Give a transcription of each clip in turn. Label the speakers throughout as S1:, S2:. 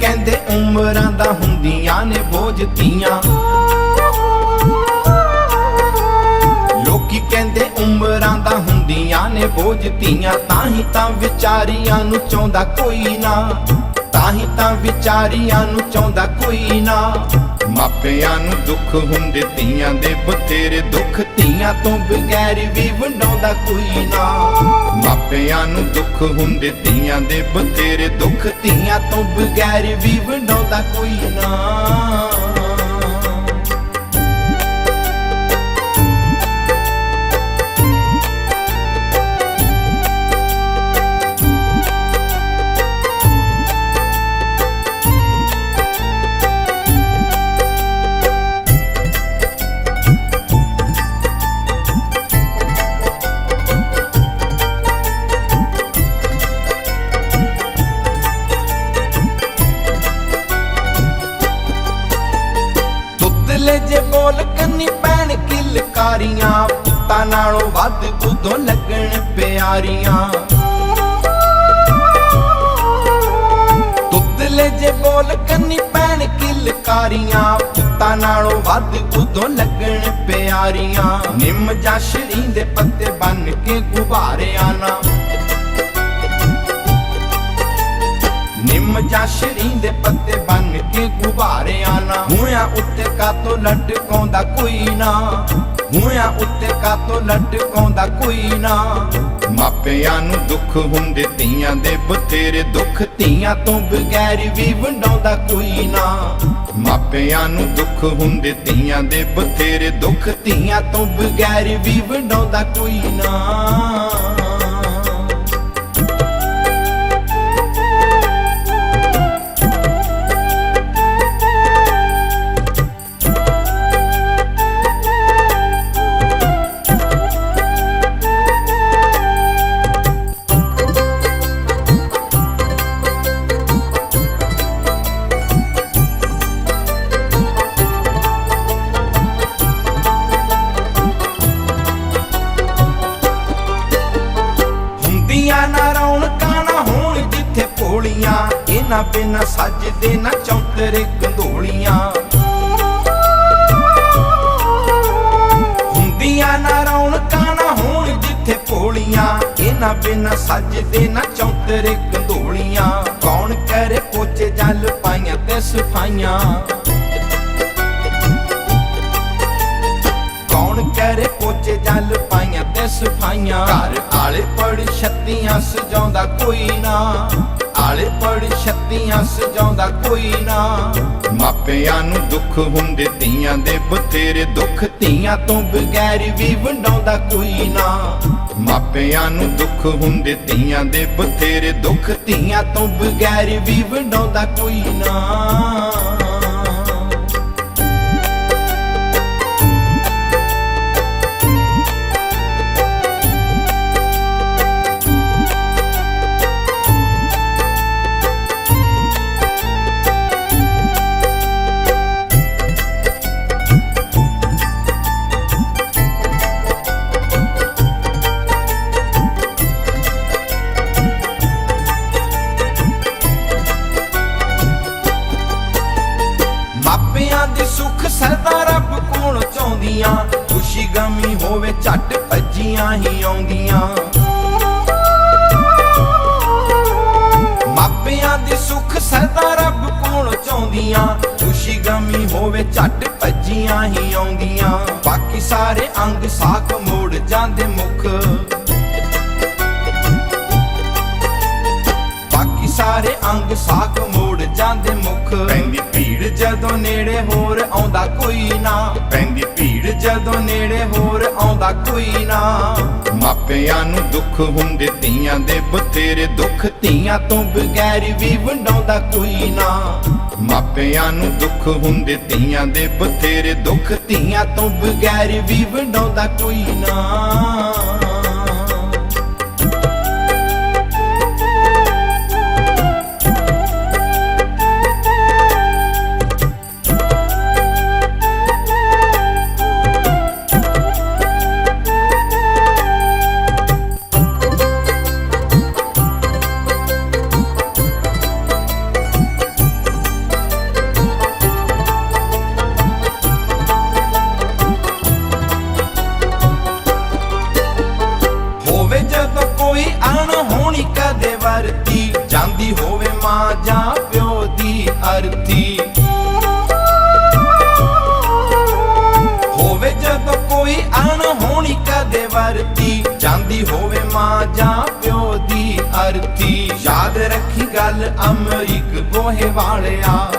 S1: ਕਹਿੰਦੇ ਉਮਰਾਂ ਦਾ ਹੁੰਦੀਆਂ ਨੇ ਬੋਝ ਧੀਆਂ। ਲੋਕੀ ਕਹਿੰਦੇ ਉਮਰਾਂ ਦਾ ਹੁੰਦੀਆਂ ਨੇ ਬੋਝ ਧੀਆਂ। ਤਾਂ ਹੀ ਤਾਂ ਵਿਚਾਰੀਆਂ ਨੂੰ ਚਾਹੁੰਦਾ ਕੋਈ ਨਾ, ਤਾਂ ਹੀ ਤਾਂ ਵਿਚਾਰੀਆਂ ਨੂੰ ਚਾਹੁੰਦਾ ਕੋਈ ਨਾ। ਮਾਪਿਆਂ ਨੂੰ ਦੁੱਖ ਹੁੰਦੇ ਧੀਆਂ ਦੇ ਬਥੇਰੇ ਦੁੱਖ, ਧੀਆਂ ਤੋਂ ਬਗੈਰ ਵੀ ਵੰਡਾਉਂਦਾ ਕੋਈ ਨਾ। ਮਾਪਿਆਂ ਨੂੰ ਦੁੱਖ ਹੁੰਦੇ ਧੀਆਂ ਦੇ ਬਥੇਰੇ ਦੁੱਖ, ਧੀਆਂ ਤੋਂ ਬਗੈਰ ਵੀ ਵੰਡਾਉਂਦਾ ਕੋਈ ਨਾ। ਜੇ ਬੋਲ ਕੰਨੀ ਪੈਣ ਕਿਲਕਾਰੀਆਂ, ਪੁੱਤਾਂ ਨਾਲੋਂ ਵੱਧ ਉਦੋਂ ਲੱਗਣ ਪਿਆਰੀਆਂ। ਤੁੱਤਲੇ ਜੇ ਬੋਲ ਕੰਨੀ ਪੈਣ ਕਿਲਕਾਰੀਆਂ, ਪੁੱਤਾਂ ਨਾਲੋਂ ਵੱਧ ਉਦੋਂ ਲੱਗਣ ਪਿਆਰੀਆਂ। ਨਿੰਮ ਜਾਂ ਸ਼ਰੀਂ ਦੇ ਪੱਤੇ ਬੰਨ ਕੇ ਗੁਬਾਰਿਆਂ ਨਾ, ਨਿੰਮ ਜਾਂ ਸ਼ਰੀਂ ਦੇ ਪੱਤੇ ਬੰਨ ਕੇ ਗੁਬਾਰਿਆਂ ਨਾ। ਮੂੰਹਾਂ ਉੱਤੇ ਕਾਤੋਂ ਲਟਕਾਉਂਦਾ ਕੋਈ ਨਾ, ਮੂੰਹਾਂ ਉੱਤੇ ਕਾਤੋਂ ਲਟਕਾਉਂਦਾ ਕੋਈ ਨਾ। ਮਾਪਿਆਂ ਨੂੰ ਦੁੱਖ ਹੁੰਦੇ ਧੀਆਂ ਦੇ ਬਥੇਰੇ ਦੁੱਖ, ਧੀਆਂ ਤੋਂ ਬਗੈਰ ਵੀ ਵੰਡਾਉਂਦਾ ਕੋਈ ਨਾ। ਮਾਪਿਆਂ ਨੂੰ ਦੁੱਖ ਹੁੰਦੇ ਧੀਆਂ ਦੇ ਬਥੇਰੇ ਦੁੱਖ, ਧੀਆਂ ਤੋਂ ਬਗੈਰ ਵੀ ਵੰਡਾਉਂਦਾ ਕੋਈ ਨਾ। ਨਾ ਰੌਣਕਾਂ ਨਾ ਹੋਣ ਜਿੱਥੇ ਭੋਲੀਆਂ, ਇਹਨਾਂ ਬਿਨਾਂ ਸੱਜਦੇ ਨਾ ਚੌਂਤਰੇ ਗੰਧੋਲੀਆਂ। ਹੁੰਦੀਆਂ ਨਾ ਰੌਣਕਾਂ ਨਾ ਹੋਣ ਜਿੱਥੇ ਭੋਲੀਆਂ, ਇਹਨਾਂ ਬਿਨਾਂ ਸੱਜਦੇ ਨਾ ਚੌਂਤਰੇ ਗੰਧੋਲੀਆਂ। ਕੌਣ ਕਰੇ ਪੋਚੇ ਜਲ ਪਾਈਆਂ ਤੇ ਸਫਾਈਆਂ, ਕੌਣ ਕਰੇ ਪੋਚੇ ਜਲ ਪਾਈਆਂ ਤੇ ਸਫਾਈਆਂ। ਘਰ ਆਲੇ ਪੜ ਛੱਤੀਆਂ ਸਜਾਉਂਦਾ ਕੋਈ ਨਾ, ਆਲੇ ਪੜ ਛੱਤੀਆਂ ਸਜਾਉਂਦਾ ਕੋਈ ਨਾ। ਮਾਪਿਆਂ ਨੂੰ ਦੁੱਖ ਹੁੰਦੇ ਧੀਆਂ ਦੇ ਬਥੇਰੇ ਦੁੱਖ, ਧੀਆਂ ਤੋਂ ਬਗੈਰ ਵੀ ਵੰਡਾਉਂਦਾ ਕੋਈ ਨਾ। ਮਾਪਿਆਂ ਨੂੰ ਦੁੱਖ ਹੁੰਦੇ ਧੀਆਂ ਦੇ ਬਥੇਰੇ ਦੁੱਖ, ਧੀਆਂ ਤੋਂ ਬਗੈਰ ਵੀ ਵੰਡਾਉਂਦਾ ਕੋਈ ਨਾ। ਮਾਪਿਆਂ ਦੀ ਸੁੱਖ ਸਰਦਾ ਰੱਬ ਕੋਲ ਚਾਹੁੰਦੀਆਂ, ਖੁਸ਼ੀ ਗਮੀ ਹੋਵੇ ਝੱਟ ਭੱਜੀਆਂ ਹੀ ਆਉਂਦੀਆਂ। ਮਾਪਿਆਂ ਦੀ ਸੁੱਖ ਸਰਦਾ ਰੱਬ ਕੋਲ ਚਾਹੁੰਦੀਆਂ, ਖੁਸ਼ੀ ਗਮੀ ਹੋਵੇ ਝੱਟ ਭੱਜੀਆਂ ਹੀ ਆਉਂਦੀਆਂ। ਬਾਕੀ ਸਾਰੇ ਅੰਗ ਸਾਖ ਮੋੜ ਜਾਂਦੇ ਮੁਖ, ਬਾਕੀ ਸਾਰੇ ਅੰਗ ਸਾਖ ਮੋੜ ਜਾਂਦੇ ਮੁਖ। ਪੈਂਦੀ ਭੀੜ ਜਦੋਂ ਨੇੜੇ ਹੋਰ ਆਉਂਦਾ ਕੋਈ ਨਾ, ਪੈਂਦੀ ਭੀੜ ਜਦੋਂ ਨੇੜੇ ਹੋਰ ਆਉਂਦਾ ਕੋਈ ਨਾ। ਮਾਪਿਆਂ ਨੂੰ ਦੁੱਖ ਹੁੰਦੇ ਧੀਆਂ ਦੇ ਬਥੇਰੇ ਦੁੱਖ, ਧੀਆਂ ਤੋਂ ਬਗੈਰ ਵੀ ਵੰਡਾਉਂਦਾ ਕੋਈ ਨਾ। ਮਾਪਿਆਂ ਨੂੰ ਦੁੱਖ ਹੁੰਦੇ ਧੀਆਂ ਦੇ ਬਥੇਰੇ ਦੁੱਖ, ਧੀਆਂ ਤੋਂ ਬਗੈਰ ਵੀ ਵੰਡਾਉਂਦਾ ਕੋਈ ਨਾ। ਅਰਥੀ। ਹੋਵੇ ਜਦੋਂ ਕੋਈ ਅਣਹੋਣੀ ਕਦੇ ਵਰਤੀ, ਜਾਂਦੀ ਹੋਵੇ ਮਾਂ ਜਾਂ ਪਿਓ ਦੀ ਅਰਥੀ। ਯਾਦ ਰੱਖੀ ਗੱਲ ਅਮਰੀਕ ਗੋਹੇ ਵਾਲਿਆ,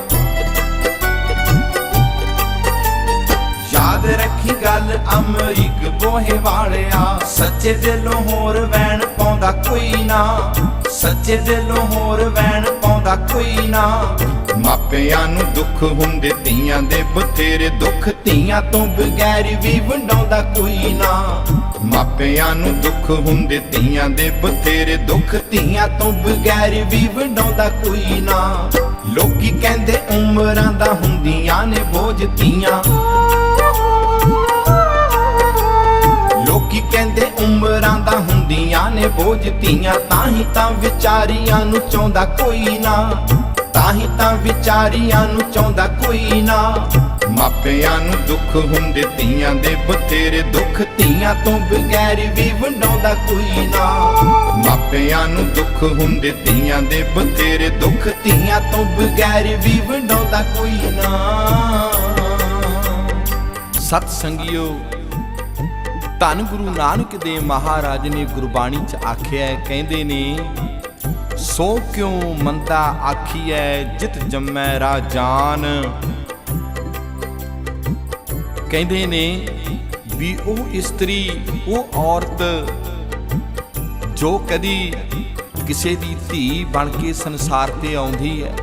S1: ਯਾਦ ਰੱਖੀ ਗੱਲ ਅਮਰੀਕ ਗੋਹੇ ਵਾਲਿਆ। ਸੱਚੇ ਦਿਲੋਂ ਹੋਰ ਵੈਣ ਪਾਉਂਦਾ ਕੋਈ ਨਾ, ਸੱਚੇ ਦਿਲੋਂ ਹੋਰ ਵੈਣ ਪਾਉਂਦਾ ਕੋਈ ਨਾ। ਮਾਪਿਆਂ ਨੂੰ ਦੁੱਖ ਹੁੰਦੇ ਧੀਆਂ ਦੇ ਬਥੇਰੇ ਦੁੱਖ, ਧੀਆਂ ਤੋਂ ਬਗੈਰ ਵੀ ਵੰਡਾਉਂਦਾ ਕੋਈ ਨਾ। ਮਾਪਿਆਂ ਨੂੰ ਦੁੱਖ ਹੁੰਦੇ ਧੀਆਂ ਦੇ ਬਥੇਰੇ ਦੁੱਖ, ਧੀਆਂ ਤੋਂ ਬਗੈਰ ਵੀ ਵੰਡਾਉਂਦਾ ਕੋਈ ਨਾ। ਲੋਕੀ ਕਹਿੰਦੇ ਉਮਰਾਂ ਦਾ ਹੁੰਦੀਆਂ ਨੇ ਬੋਝ ਧੀਆਂ, ਲੋਕੀ ਕਹਿੰਦੇ ਉਮਰਾਂ ਦਾ ਹੁੰਦੀਆਂ ਨੇ ਬੋਝ ਧੀਆਂ। ਤਾਂ ਹੀ ਤਾਂ ਵਿਚਾਰੀਆਂ ਨੂੰ ਚਾਹੁੰਦਾ ਕੋਈ ਨਾ, ਤਾਂ ਹੀ ਤਾਂ ਵਿਚਾਰੀਆਂ ਨੂੰ ਚਾਹੁੰਦਾ ਕੋਈ ਨਾ। ਮਾਪਿਆਂ ਨੂੰ ਦੁੱਖ ਹੁੰਦੇ ਧੀਆਂ ਦੇ ਬਥੇਰੇ ਦੁੱਖ, ਧੀਆਂ ਤੋਂ ਬਗੈਰ ਵੀ ਵੰਡਾਉਂਦਾ ਕੋਈ ਨਾ। ਮਾਪਿਆਂ ਨੂੰ ਦੁੱਖ ਹੁੰਦੇ ਧੀਆਂ ਦੇ ਬਥੇਰੇ ਦੁੱਖ, ਧੀਆਂ ਤੋਂ ਬਗੈਰ ਵੀ ਵੰਡਾਉਂਦਾ ਕੋਈ ਨਾ। ਸਤ ਸੰਗਿਓ, ਧੰਨ ਗੁਰੂ ਨਾਨਕ ਦੇਵ ਮਹਾਰਾਜ ਨੇ ਗੁਰਬਾਣੀ 'ਚ ਆਖਿਆ, ਕਹਿੰਦੇ ਨੇ ਸੋ ਕਿਉਂ ਮੰਦਾ ਆਖੀਐ ਜਿਤ ਜੰਮੈ ਰਾਜਾਨ। ਕਹਿੰਦੇ ਨੇ ਵੀ ਉਹ ਇਸਤਰੀ, ਉਹ ਔਰਤ ਜੋ ਕਦੀ ਕਿਸੇ ਦੀ ਧੀ ਬਣ ਕੇ ਸੰਸਾਰ ਤੇ ਆਉਂਦੀ ਹੈ,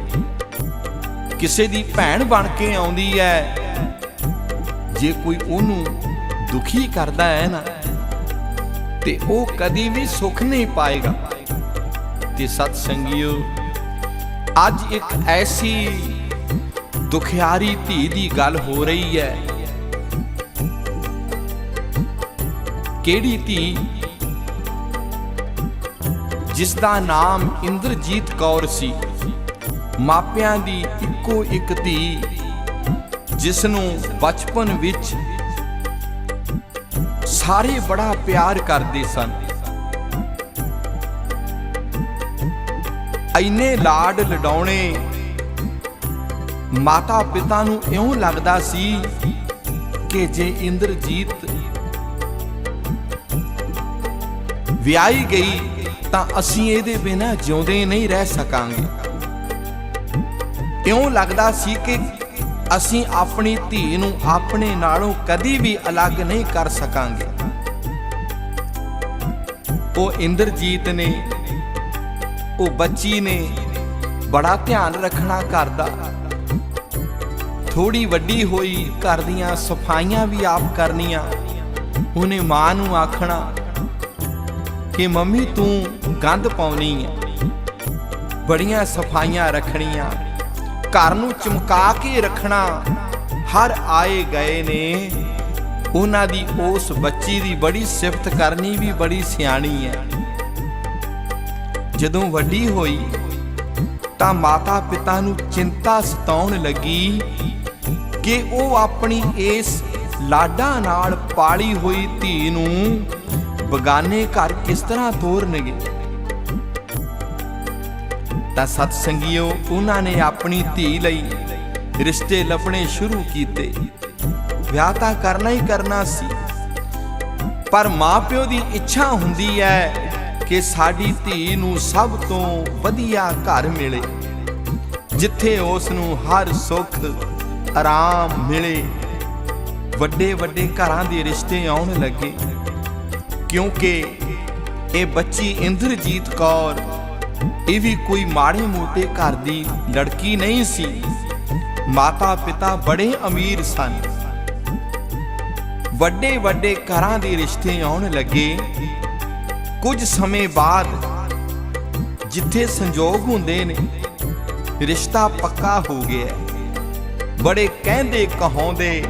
S1: ਕਿਸੇ ਦੀ ਭੈਣ ਬਣ ਕੇ ਆਉਂਦੀ ਹੈ, ਜੇ ਕੋਈ ਉਹਨੂੰ ਦੁਖੀ ਕਰਦਾ ਹੈ ਨਾ ਤੇ ਉਹ ਕਦੀ ਵੀ ਸੁੱਖ ਨਹੀਂ ਪਾਏਗਾ। ਤੇ ਸਤ ਸੰਗਿਓ, ਅੱਜ ਇੱਕ ਐਸੀ ਦੁਖਿਆਰੀ ਧੀ ਦੀ ਗੱਲ ਹੋ ਰਹੀ ਹੈ। ਕਿਹੜੀ ਧੀ? ਜਿਸ ਦਾ ਨਾਮ ਇੰਦਰਜੀਤ ਕੌਰ ਸੀ, ਮਾਪਿਆਂ ਦੀ ਇੱਕੋ ਇੱਕ ਧੀ, ਜਿਸ ਨੂੰ ਬਚਪਨ ਵਿੱਚ ਸਾਰੇ ਬੜਾ ਪਿਆਰ ਕਰਦੇ ਸਨ। ਇੰਨੇ ਲਾਡ ਲਡਾਉਣੇ, ਮਾਤਾ ਪਿਤਾ ਨੂੰ ਇਉਂ ਲੱਗਦਾ ਸੀ ਕਿ ਜੇ ਇੰਦਰਜੀਤ ਵਿਆਹੀ ਗਈ ਤਾਂ ਅਸੀਂ ਇਹਦੇ ਬਿਨਾਂ ਜਿਉਂਦੇ ਨਹੀਂ ਰਹਿ ਸਕਾਂਗੇ। ਇਉਂ ਲੱਗਦਾ ਸੀ ਕਿ ਅਸੀਂ ਆਪਣੀ ਧੀ ਨੂੰ ਆਪਣੇ ਨਾਲੋਂ ਕਦੀ ਵੀ ਅਲੱਗ ਨਹੀਂ ਕਰ ਸਕਾਂਗੇ। ਉਹ ਇੰਦਰਜੀਤ ਨੇ, ਉਹ ਬੱਚੀ ਨੇ ਬੜਾ ਧਿਆਨ ਰੱਖਣਾ ਘਰ ਦਾ। ਥੋੜੀ ਵੱਡੀ ਹੋਈ, ਘਰ ਦੀਆਂ ਸਫਾਈਆਂ ਵੀ ਆਪ ਕਰਨੀਆਂ। ਉਹਨੇ ਮਾਂ ਨੂੰ ਆਖਣਾ ਕਿ ਮੰਮੀ ਤੂੰ ਗੰਦ ਪਾਉਣੀ ਹੈ, ਬੜੀਆਂ ਸਫਾਈਆਂ ਰੱਖਣੀਆਂ, ਘਰ ਨੂੰ ਚਮਕਾ ਕੇ ਰੱਖਣਾ। ਹਰ ਆਏ ਗਏ ਨੇ ਉਹਨਾਂ ਦੀ ਉਸ ਬੱਚੀ ਦੀ ਬੜੀ ਸਿਫਤ ਕਰਨੀ, ਵੀ ਬੜੀ ਸਿਆਣੀ ਹੈ। ਜਦੋਂ ਵੱਡੀ ਹੋਈ ਤਾਂ ਮਾਤਾ ਪਿਤਾ ਨੂੰ ਚਿੰਤਾ ਸਤਾਉਣ ਲੱਗੀ ਕਿ ਉਹ ਆਪਣੀ ਇਸ ਲਾਡਾਂ ਨਾਲ ਪਾਲੀ ਹੋਈ ਧੀ ਨੂੰ ਬਗਾਨੇ ਘਰ ਕਿਸ ਤਰ੍ਹਾਂ ਤੋਰਨਗੇ। ਤਾਂ ਸਤ ਸੰਗਿਓ, ਉਹਨਾਂ ਨੇ ਆਪਣੀ ਧੀ ਲਈ ਰਿਸ਼ਤੇ ਲੱਭਣੇ ਸ਼ੁਰੂ ਕੀਤੇ। ਵਿਆਹ ਤਾਂ ਕਰਨਾ ਹੀ ਕਰਨਾ ਸੀ, ਪਰ ਮਾਪਿਓ ਦੀ ਇੱਛਾ ਹੁੰਦੀ ਹੈ ਕਿ ਸਾਡੀ ਧੀ ਨੂੰ ਸਭ ਤੋਂ ਵਧੀਆ ਘਰ ਮਿਲੇ, ਜਿੱਥੇ ਉਸ ਨੂੰ ਹਰ ਸੁੱਖ ਆਰਾਮ ਮਿਲੇ। ਵੱਡੇ ਵੱਡੇ ਘਰਾਂ ਦੇ ਰਿਸ਼ਤੇ ਆਉਣ ਲੱਗੇ, ਕਿਉਂਕਿ ਇਹ ਬੱਚੀ ਇੰਦਰਜੀਤ ਕੌਰ, ਇਹ ਵੀ ਕੋਈ ਮਾੜੇ ਮੋਟੇ ਘਰ ਦੀ ਲੜਕੀ ਨਹੀਂ ਸੀ। ਮਾਤਾ ਪਿਤਾ ਬੜੇ ਅਮੀਰ ਸਨ। ਵੱਡੇ ਵੱਡੇ ਘਰਾਂ ਦੇ ਰਿਸ਼ਤੇ ਆਉਣ ਲੱਗੇ। ਕੁਝ ਸਮੇਂ ਬਾਅਦ ਜਿੱਥੇ ਸੰਜੋਗ ਹੁੰਦੇ ਨੇ, ਰਿਸ਼ਤਾ ਪੱਕਾ ਹੋ ਗਿਆ। ਬੜੇ ਕਹਿੰਦੇ ਕਹਾਉਂਦੇ,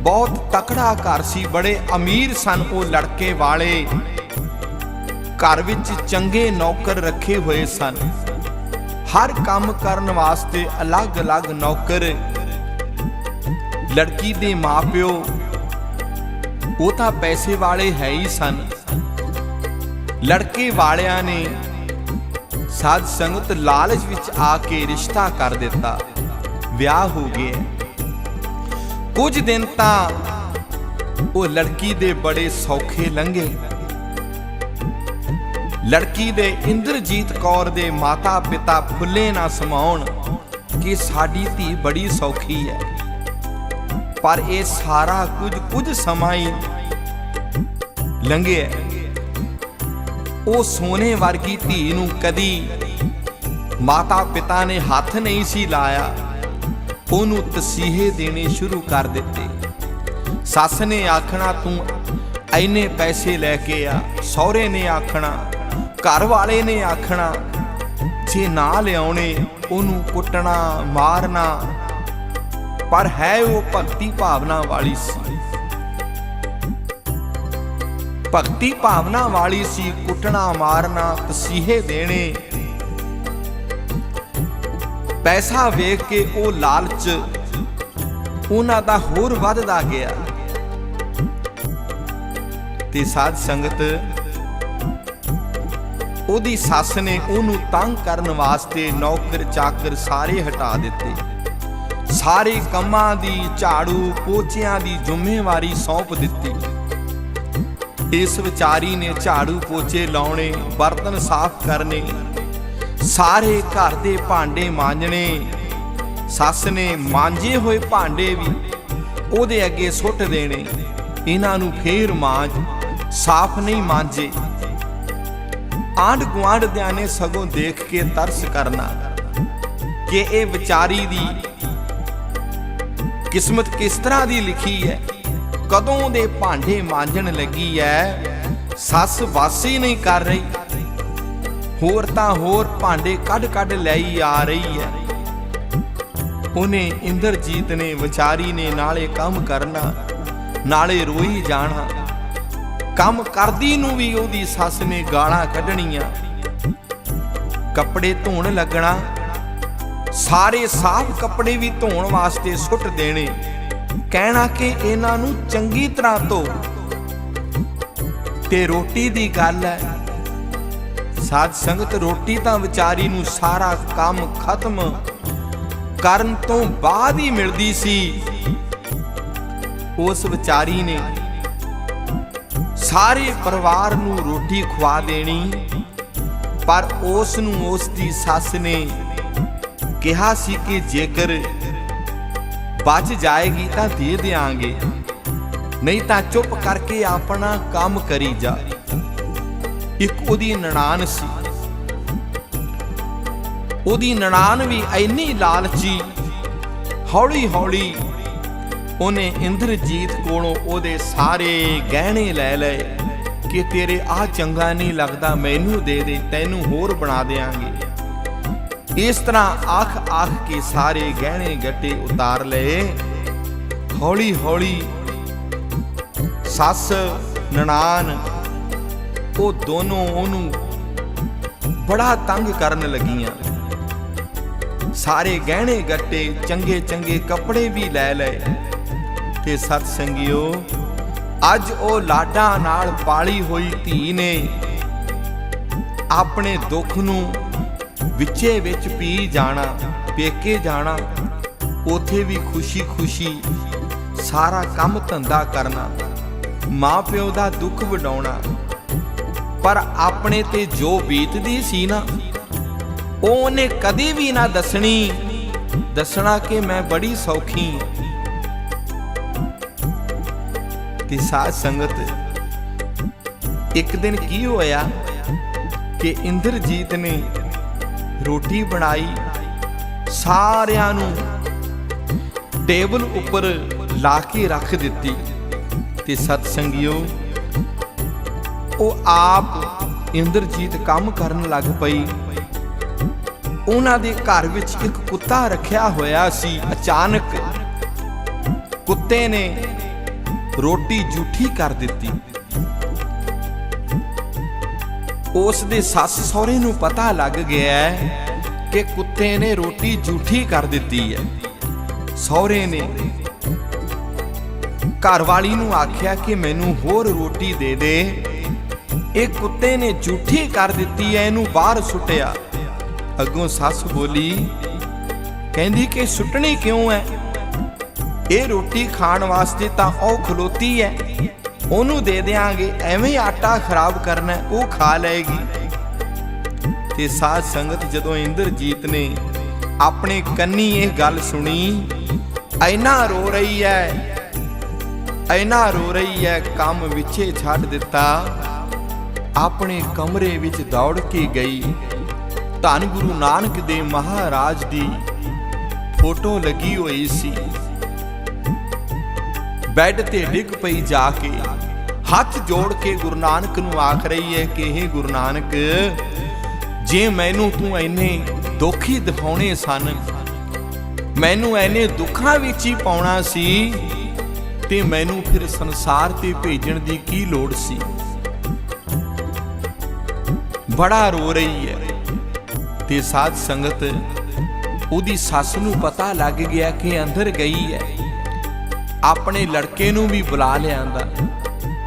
S1: ਬਹੁਤ ਤਕੜਾ ਘਰ ਸੀ, ਬੜੇ ਅਮੀਰ ਸਨ ਉਹ ਲੜਕੇ ਵਾਲੇ। ਘਰ ਵਿੱਚ ਚੰਗੇ ਨੌਕਰ ਰੱਖੇ ਹੋਏ ਸਨ, ਹਰ ਕੰਮ ਕਰਨ ਵਾਸਤੇ ਅਲੱਗ-ਅਲੱਗ ਨੌਕਰ। ਲੜਕੀ ਦੇ ਮਾਪਿਓ ਉਹ ਤਾਂ ਪੈਸੇ ਵਾਲੇ ਹੈ ਹੀ ਸਨ। ਲੜਕੇ ਵਾਲਿਆਂ ਨੇ ਸਾਧ ਸੰਗਤ ਲਾਲਚ ਵਿੱਚ ਆ ਕੇ ਰਿਸ਼ਤਾ ਕਰ ਦਿੱਤਾ, ਵਿਆਹ ਹੋ ਗਿਆ। ਕੁਝ ਦਿਨ ਤਾਂ ਉਹ ਲੜਕੀ ਦੇ ਬੜੇ ਸੌਖੇ ਲੰਘੇ। ਲੜਕੀ ਦੇ ਇੰਦਰਜੀਤ ਕੌਰ ਦੇ ਮਾਤਾ ਪਿਤਾ ਫੁੱਲੇ ਨਾ ਸਮਾਉਣ ਕਿ ਸਾਡੀ ਧੀ ਬੜੀ ਸੌਖੀ ਹੈ, ਪਰ ਇਹ ਸਾਰਾ ਕੁਝ ਸਮਾਂ ਹੀ ਲੰਘਿਆ। ਉਹ ਸੋਨੇ ਵਰਗੀ ਧੀ ਨੂੰ ਕਦੀ ਮਾਤਾ ਪਿਤਾ ਨੇ ਹੱਥ ਨਹੀਂ ਸੀ ਲਾਇਆ। ਉਹਨੂੰ ਤਸੀਹੇ ਦੇਣੇ ਸ਼ੁਰੂ ਕਰ ਦਿੱਤੇ। ਸੱਸ ਨੇ ਆਖਣਾ ਤੂੰ ਐਨੇ ਪੈਸੇ ਲੈ ਕੇ ਆ, ਸਹੁਰੇ ਨੇ ਆਖਣਾ, ਘਰ ਵਾਲੇ ਨੇ ਆਖਣਾ, ਜੇ ਨਾ ਲਿਆਉਣੇ ਉਹਨੂੰ ਕੁੱਟਣਾ ਮਾਰਨਾ। ਪਰ ਹੈ ਉਹ ਭਗਤੀ ਭਾਵਨਾ ਵਾਲੀ ਸੀ, ਭਗਤੀ ਭਾਵਨਾ ਵਾਲੀ ਸੀ। ਕੁੱਟਣਾ ਮਾਰਨਾ, ਤਸੀਹੇ ਦੇਣੇ। ਪੈਸਾ ਵੇਖ ਕੇ ਉਹ ਲਾਲਚ ਉਹਨਾਂ ਦਾ ਹੋਰ ਵੱਧਦਾ ਗਿਆ। ਤੇ ਸਾਧ ਸੰਗਤ ਉਹਦੀ ਸੱਸ ਨੇ ਉਹਨੂੰ ਤੰਗ ਕਰਨ ਵਾਸਤੇ ਨੌਕਰ ਚਾਕਰ ਸਾਰੇ ਹਟਾ ਦਿੱਤੇ। ਸਾਰੇ ਕੰਮਾਂ ਦੀ, ਝਾੜੂ ਪੋਚਿਆਂ ਦੀ ਜ਼ਿੰਮੇਵਾਰੀ ਸੌਂਪ ਦਿੱਤੀ। ਇਸ ਵਿਚਾਰੀ ਨੇ ਝਾੜੂ ਪੋਚੇ ਲਾਉਣੇ, ਬਰਤਨ ਸਾਫ਼ ਕਰਨੇ, ਸਾਰੇ ਘਰ ਦੇ ਭਾਂਡੇ ਮਾਂਜਣੇ। ਸੱਸ ਨੇ ਮਾਂਜੇ ਹੋਏ ਭਾਂਡੇ ਵੀ ਉਹਦੇ ਅੱਗੇ ਸੁੱਟ ਦੇਣੇ, ਇਹਨਾਂ ਨੂੰ ਫੇਰ ਮਾਂਜ, ਸਾਫ਼ ਨਹੀਂ ਮਾਂਜੇ। ਆਂਢ ਗੁਆਂਢਦਿਆਂ ਨੇ ਸਗੋਂ ਦੇਖ ਕੇ ਤਰਸ ਕਰਨਾ ਕਿ ਇਹ ਵਿਚਾਰੀ ਦੀ ਕਿਸਮਤ ਕਿਸ ਤਰ੍ਹਾਂ ਦੀ ਲਿਖੀ ਹੈ, ਕਦੋਂ ਦੇ ਭਾਂਡੇ ਮਾਂਜਣ ਲੱਗੀ ਹੈ, ਸੱਸ ਵਾਸੀ ਨਹੀਂ ਕਰ ਰਹੀ, ਹੋਰ ਤਾਂ ਹੋਰ ਭਾਂਡੇ ਕੱਢ ਲਈ ਆ ਰਹੀ ਹੈ। ਉਹਨੇ ਇੰਦਰਜੀਤ ਨੇ ਵਿਚਾਰੀ ਨੇ ਨਾਲੇ ਕੰਮ ਕਰਨਾ ਨਾਲੇ ਰੋਈ ਜਾਣਾ। ਕੰਮ ਕਰਦੀ ਨੂੰ ਵੀ ਉਹਦੀ ਸੱਸ ਨੇ ਗਾਲਾਂ ਕੱਢਣੀਆਂ। ਕੱਪੜੇ ਧੋਣ ਲੱਗਣਾ, ਸਾਰੇ ਸਾਫ਼ ਕੱਪੜੇ ਵੀ ਧੋਣ ਵਾਸਤੇ ਸੁੱਟ ਦੇਣੇ, ਕਹਿਣਾ ਕਿ ਇਹਨਾਂ ਨੂੰ ਚੰਗੀ ਤਰ੍ਹਾਂ ਧੋ। ਤੇ ਰੋਟੀ ਦੀ ਗੱਲ ਹੈ, ਸਾਧ ਸੰਗਤ ਰੋਟੀ ਤਾਂ ਵਿਚਾਰੀ ਨੂੰ ਸਾਰਾ ਕੰਮ ਖਤਮ ਕਰਨ ਤੋਂ ਬਾਅਦ ਹੀ ਮਿਲਦੀ ਸੀ। ਉਸ ਵਿਚਾਰੀ ਨੇ ਸਾਰੇ ਪਰਿਵਾਰ ਨੂੰ ਰੋਟੀ ਖਵਾ ਦੇਣੀ, ਪਰ ਉਸ ਨੂੰ ਉਸ ਦੀ ਸੱਸ ਨੇ ਕਿਹਾ ਸੀ ਕਿ ਜੇਕਰ ਬਚ ਜਾਏਗੀ ਤਾਂ ਦੇ ਦਿਆਂਗੇ, ਨਹੀਂ ਤਾਂ ਚੁੱਪ ਕਰਕੇ ਆਪਣਾ ਕੰਮ ਕਰੀ ਜਾ। ਇੱਕ ਉਹਦੀ ਨਨਾਣ ਸੀ, ਉਹਦੀ ਨਨਾਣ ਵੀ ਇੰਨੀ ਲਾਲਚੀ। ਹੌਲੀ ਹੌਲੀ ਉਹਨੇ ਇੰਦਰਜੀਤ ਕੋਲੋਂ ਉਹਦੇ ਸਾਰੇ ਗਹਿਣੇ ਲੈ ਲਏ ਕਿ ਤੇਰੇ ਆਹ ਚੰਗਾ ਨਹੀਂ ਲੱਗਦਾ, ਮੈਨੂੰ ਦੇ ਦੇ, ਤੈਨੂੰ ਹੋਰ ਬਣਾ ਦੇਾਂਗੇ। ਇਸ ਤਰ੍ਹਾਂ ਆਖ ਕੇ ਸਾਰੇ ਗਹਿਣੇ ਗੱਟੇ ਉਤਾਰ ਲਏ। ਹੌਲੀ ਹੌਲੀ ਸੱਸ ਨਨਾਣ ਉਹ ਦੋਨੋਂ ਉਹਨੂੰ ਬੜਾ ਤੰਗ ਕਰਨ ਲੱਗੀਆਂ। ਸਾਰੇ ਗਹਿਣੇ ਗੱਟੇ, ਚੰਗੇ ਕੱਪੜੇ ਵੀ ਲੈ ਲਏ। ਤੇ ਸਤ ਸੰਗਿਓ, ਅੱਜ ਉਹ ਲਾਡਾਂ ਨਾਲ ਪਾਲੀ ਹੋਈ ਧੀ ਨੇ ਆਪਣੇ ਦੁੱਖ ਨੂੰ ਵਿੱਚੇ ਵਿੱਚ ਪੀ ਜਾਣਾ, ਪੇਕੇ ਜਾਣਾ, ਉਥੇ ਵੀ ਖੁਸ਼ੀ ਸਾਰਾ ਕੰਮ ਧੰਦਾ ਕਰਨਾ, ਮਾਂ ਪਿਓ ਦਾ ਦੁੱਖ ਵਡਾਉਣਾ। ਪਰ ਆਪਣੇ ਤੇ ਜੋ ਬੀਤਦੀ ਸੀ ਨਾ, ਉਹਨੇ ਕਦੇ ਵੀ ਨਾ ਦੱਸਣਾ ਕਿ ਮੈਂ ਬੜੀ ਸੌਖੀ। ਤੇ ਸਾਧ ਸੰਗਤ, ਇੱਕ ਦਿਨ ਕੀ ਹੋਇਆ ਕਿ ਇੰਦਰਜੀਤ ਨੇ ਰੋਟੀ ਬਣਾਈ, ਸਾਰਿਆਂ ਨੂੰ ਟੇਬਲ ਉੱਪਰ ਲਾ ਕੇ ਰੱਖ ਦਿੱਤੀ। ਤੇ ਸਤ ਸੰਗਿਓ, ਉਹ ਆਪ ਇੰਦਰਜੀਤ ਕੰਮ ਕਰਨ ਲੱਗ ਪਈ। ਉਹਨਾਂ ਦੇ ਘਰ ਵਿੱਚ ਇੱਕ ਕੁੱਤਾ ਰੱਖਿਆ ਹੋਇਆ ਸੀ। ਅਚਾਨਕ ਕੁੱਤੇ ਨੇ ਰੋਟੀ ਝੂਠੀ ਕਰ ਦਿੱਤੀ। ਉਸ ਦੇ ਸੱਸ ਸਹੁਰੇ ਨੂੰ ਪਤਾ ਲੱਗ ਗਿਆ ਕਿ ਕੁੱਤੇ ਨੇ ਰੋਟੀ ਝੂਠੀ ਕਰ ਦਿੱਤੀ ਹੈ। ਸਹੁਰੇ ਨੇ ਘਰਵਾਲੀ ਨੂੰ ਆਖਿਆ ਕਿ ਮੈਨੂੰ ਹੋਰ ਰੋਟੀ ਦੇ ਦੇ, ਇਹ ਕੁੱਤੇ ਨੇ ਝੂਠੀ ਕਰ ਦਿੱਤੀ ਹੈ, ਇਹਨੂੰ ਬਾਹਰ ਸੁੱਟਿਆ। अगों सस बोली, कहंदी कि सुट्टनी क्यों है, ये रोटी खाण वास्ते तां ओह खलोती है, ओनू दे देंगे, एवें आटा खराब करना है, वो खा लेगी। ते साध संगत जदों इंद्रजीत ने अपने कन्नी ये गल सुनी, ऐना रो रही है, ऐना रो रही है, काम विचे छड्ड दिता, अपने कमरे विच दौड़ के गई। धन गुरु नानक देव महाराज दी फोटो लगी हुई सी, बैड ते डिग पई जाके हाथ जोड़ के गुरु नानक नूं आख रही है कि हे गुरु नानक, जे मैनू तू इन्ने दुख ही दिखाने सन, मैनू इन्ने दुखां विच ही पाउणा सी, ते मैनू फिर संसार ते भेजण दी की लोड़ सी। बड़ा रो रही है। ते साध संगत उहदी सस नूं पता लग गया कि अंदर गई है, अपने लड़के नूं भी बुला लिआंदा,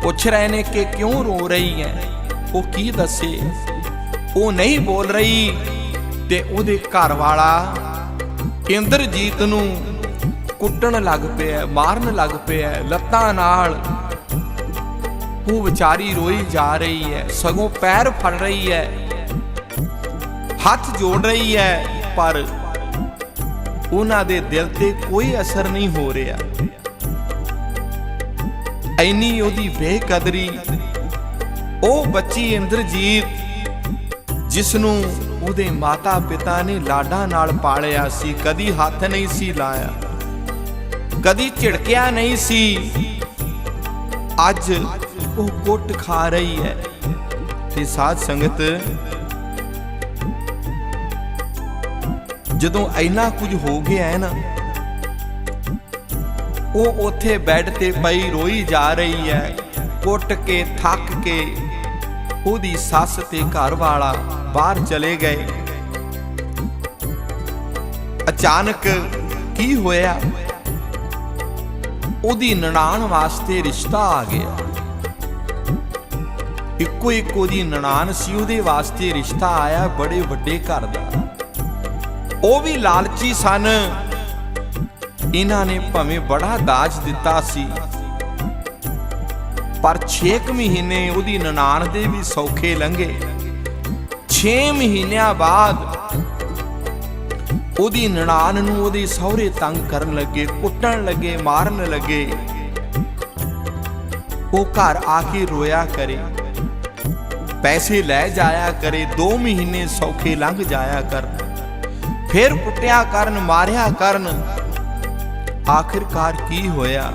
S1: पुछ रहे ने कि क्यों रो रही है, वो की दसे, वो नहीं बोल रही। ते उहदे घर वाला इंद्रजीत नूं कुੱਟਣ लग पिया, मारन लग पिया लत्तां नाल। वो बेचारी रोई जा रही है, सगों पैर फड़ रही है, हाथ जोड़ रही है, पर उन्हां दे दिल ते कोई असर नहीं हो रहा। ऐनी ओदी बेकदरी, ओ बच्ची इंद्रजीत जिसनों ਉਹਦੇ माता पिता ने लाडा नाल पालिया सी, कदी हथ नहीं सी लाया, कदी झिड़किया नहीं सी, अज वो कुट खा रही है। ते साध संगत जदों इन्ना कुछ हो गया है ना, वो उथे बैड ते पई रोई जा रही है, कुट के थक के। ਉਹਦੀ ਸੱਸ ਤੇ ਘਰ ਵਾਲਾ ਬਾਹਰ ਚਲੇ ਗਏ। ਅਚਾਨਕ ਕੀ ਹੋਇਆ, ਉਹਦੀ ਨਨਾਣ ਵਾਸਤੇ ਰਿਸ਼ਤਾ ਆ ਗਿਆ। ਇੱਕੋ ਇੱਕ ਉਹਦੀ ਨਨਾਣ ਸੀ, ਉਹਦੇ ਵਾਸਤੇ ਰਿਸ਼ਤਾ ਆਇਆ ਬੜੇ ਵੱਡੇ ਘਰ ਦਾ। ਉਹ ਵੀ ਲਾਲਚੀ ਸਨ, ਇਹਨਾਂ ਨੇ ਭਾਵੇਂ ਬੜਾ ਦਾਜ ਦਿੱਤਾ ਸੀ, पर 6 ਮਹੀਨੇ ਉਹਦੀ ਨਨਾਣ ਦੇ ਵੀ ਸੌਖੇ ਲੰਘੇ। 6 ਮਹੀਨਿਆਂ ਬਾਅਦ ਉਹਦੀ ਨਨਾਣ ਨੂੰ ਉਹਦੇ ਸਹੁਰੇ ਤੰਗ ਕਰਨ ਲੱਗੇ, ਕੁੱਟਣ ਲੱਗੇ, ਮਾਰਨ ਲੱਗੇ। ਉਹ ਘਰ ਆ ਕੇ ਰੋਇਆ ਕਰੇ, ਪੈਸੇ ਲੈ ਜਾਇਆ ਕਰੇ, 2 ਮਹੀਨੇ ਸੌਖੇ ਲੰਘ ਜਾਇਆ ਕਰਨ, ਫਿਰ ਕੁੱਟਿਆ ਕਰਨ, ਮਾਰਿਆ ਕਰਨ। ਆਖਿਰਕਾਰ ਕੀ ਹੋਇਆ,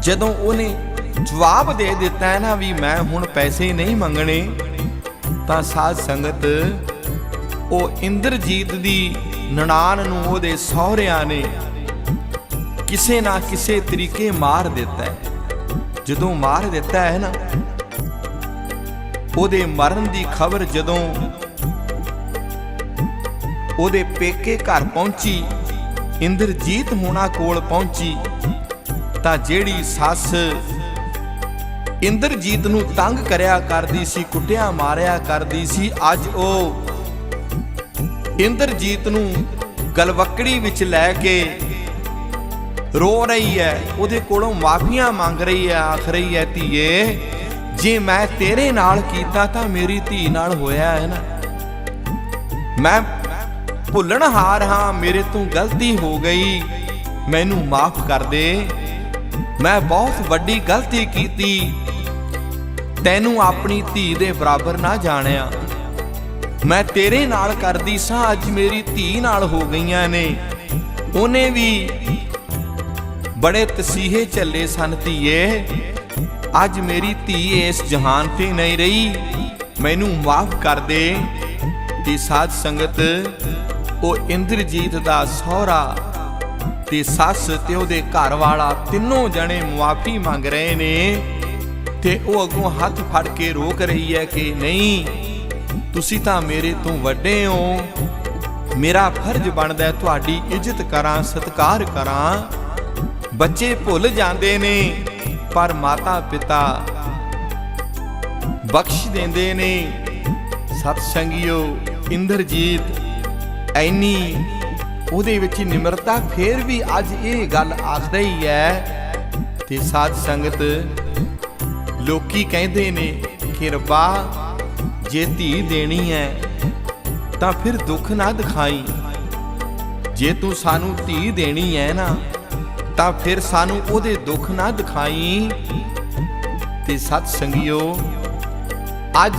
S1: ਜਦੋਂ ਉਹਨੇ जवाब दे दिता है ना भी मैं हुण पैसे नहीं मंगने, तां साध संगत वो इंद्रजीत दी ननान नूं ओहदे सहुरियां ने किसे ना किसे तरीके मार दिता है। जदों मार दिता है ना, ओहदे मरण दी खबर जदों ओहदे पेके घर पहुंची, इंद्रजीत होना कोल पहुंची, तां जेड़ी सस इंद्रजीत नूं तंग करिया करदी सी, कुटिया मारिया करदी सी, अज ओ इंद्रजीत नूं गलवकड़ी विच लै के रो रही है, उहदे कोलों माफियां मंग रही है, आख रही है धीए जे मैं तेरे नाल कीता तां मेरी धी नाल होया है ना, मैं भुल्लणहार हां, मेरे तों गलती हो गई, मैनू माफ कर दे, मैं बहुत वड्डी गलती कीती, तैनू अपनी धी दे बराबर ना जानिया, मैं तेरे नाल करदी सां, अज मेरी धी नाल हो गईयां ने। उहने भी बड़े तसीहे झल्ले सन धीए, अज मेरी धी इस जहान ते नहीं रही, मैनू माफ कर दे। ते साध संगत वो इंद्रजीत दा सहुरा ते सस ते ओहदे घर वाला तीनों जने मुआफी मंग रहे ने, ते वो अगों हथ फड़ के रोक रही है कि नहीं तुसी तां मेरे तो वड्डे हो, मेरा फर्ज बनदा है तुहाडी इज्जत करां, सत्कार करां। बच्चे भुल जांदे ने पर माता पिता बख्श देंदे ने। सत संगियो इंद्रजीत ਐਨੀ ਉਹਦੇ ਵਿੱਚ ਨਿਮਰਤਾ, ਫੇਰ ਵੀ ਅੱਜ ਇਹ ਗੱਲ ਆਖਦਾ ਹੀ ਹੈ। ਤੇ ਸਾਧ ਸੰਗਤ, ਲੋਕੀ ਕਹਿੰਦੇ ਨੇ ਕਿ ਰੱਬਾ ਜੇ ਧੀ ਦੇਣੀ ਹੈ ਤਾਂ ਫਿਰ ਦੁੱਖ ਨਾ ਦਿਖਾਈ, ਜੇ ਤੂੰ ਸਾਨੂੰ ਧੀ ਦੇਣੀ ਹੈ ਨਾ ਤਾਂ ਫਿਰ ਸਾਨੂੰ ਉਹਦੇ ਦੁੱਖ ਨਾ ਦਿਖਾਈ। ਤੇ ਸਤ ਸੰਗਿਓ, ਅੱਜ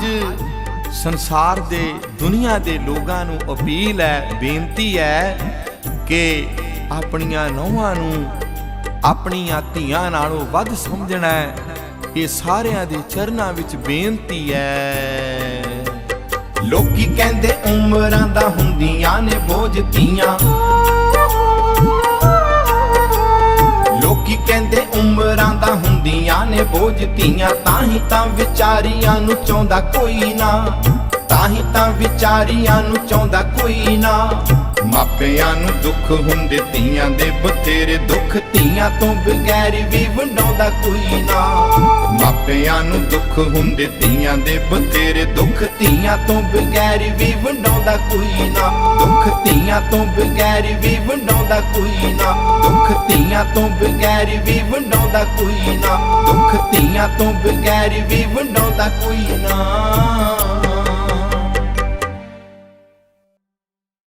S1: ਸੰਸਾਰ ਦੇ ਦੁਨੀਆ ਦੇ ਲੋਕਾਂ ਨੂੰ ਅਪੀਲ ਹੈ, ਬੇਨਤੀ ਹੈ ਕਿ ਆਪਣੀਆਂ ਨੂੰਹਾਂ ਨੂੰ ਆਪਣੀਆਂ ਧੀਆਂ ਨਾਲੋਂ ਵੱਧ ਸਮਝਣਾ ਹੈ। ਇਹ ਸਾਰਿਆਂ ਦੇ ਚਰਨਾਂ ਵਿੱਚ ਬੇਨਤੀ ਹੈ। ਲੋਕੀ ਕਹਿੰਦੇ ਉਮਰਾਂ ਦਾ ਹੁੰਦੀਆਂ ਨੇ ਬੋਝ ਧੀਆਂ, ਲੋਕੀ ਕਹਿੰਦੇ ਉਮਰਾਂ ਦਾ ਹੁੰਦੀਆਂ ਨੇ ਬੋਝ ਧੀਆਂ, ਤਾਂ ਹੀ ਤਾਂ ਵਿਚਾਰੀਆਂ ਨੂੰ ਚਾਹੁੰਦਾ ਕੋਈ ਨਾ, ਤਾਂ ਹੀ ਤਾਂ ਵਿਚਾਰੀਆਂ ਨੂੰ ਚਾਹੁੰਦਾ ਕੋਈ ਨਾ। ਮਾਪਿਆਂ ਨੂੰ ਦੁੱਖ ਹੁੰਦੇ ਧੀਆਂ ਦੇ ਬਥੇਰੇ ਦੁੱਖ, ਧੀਆਂ ਤੋਂ ਬਗੈਰ ਵੀ ਵੰਡਾਉਂਦਾ ਕੋਈ ਨਾ। ਮਾਪਿਆਂ ਨੂੰ ਦੁੱਖ ਹੁੰਦੇ ਧੀਆਂ ਦੇ ਬਥੇਰੇ ਦੁੱਖ, ਧੀਆਂ ਤੋਂ ਬਗੈਰ ਵੀ ਵੰਡਾਉਂਦਾ ਕੋਈ ਨਾ। ਦੁੱਖ ਧੀਆਂ ਤੋਂ ਬਗੈਰ ਵੀ ਵੰਡਾਉਂਦਾ ਕੋਈ ਨਾ। ਦੁੱਖ ਧੀਆਂ ਤੋਂ ਬਗੈਰ ਵੀ ਵੰਡਾਉਂਦਾ ਕੋਈ ਨਾ। ਦੁੱਖ ਧੀਆਂ ਤੋਂ ਬਗੈਰ ਵੀ ਵੰਡਾਉਂਦਾ ਕੋਈ ਨਾ।